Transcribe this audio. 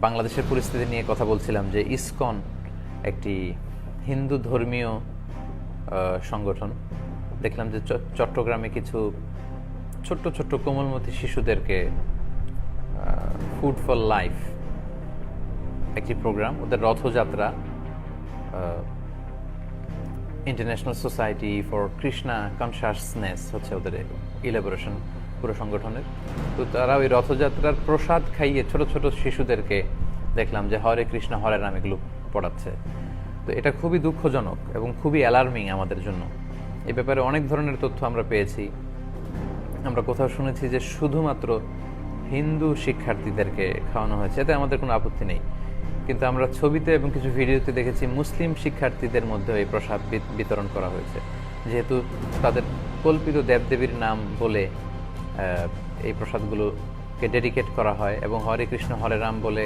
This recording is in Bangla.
বাংলাদেশের পরিস্থিতি নিয়ে কথা বলছিলাম যে ইসকন একটি হিন্দু ধর্মীয় সংগঠন। দেখলাম যে চট্টগ্রামে কিছু ছোট্ট ছোট্ট কোমলমতি শিশুদেরকে ফুড ফর লাইফ একটি প্রোগ্রাম, ওদের Rathayatra, international society for Krishna consciousness হচ্ছে ওদের ইলাবোরেশন পুরো সংগঠনের। তো তারা ওই রথযাত্রার প্রসাদ খাইয়ে ছোট ছোট শিশুদেরকে দেখলাম যে হরে কৃষ্ণ হরে রাম এগুলো পড়াচ্ছে। তো এটা খুবই দুঃখজনক এবং খুবই অ্যালার্মিং আমাদের জন্য। এ ব্যাপারে অনেক ধরনের তথ্য আমরা পেয়েছি। আমরা কোথাও শুনেছি যে শুধুমাত্র হিন্দু শিক্ষার্থীদেরকে খাওয়ানো হয়েছে, এতে আমাদের কোনো আপত্তি নেই। কিন্তু আমরা ছবিতে এবং কিছু ভিডিওতে দেখেছি মুসলিম শিক্ষার্থীদের মধ্যে এই প্রসাদ বিতরণ করা হয়েছে, যেহেতু তাদের কল্পিত দেবদেবীর নাম বলে এই প্রসাদগুলোকে ডেডিকেট করা হয় এবং হরে কৃষ্ণ হরে রাম বলে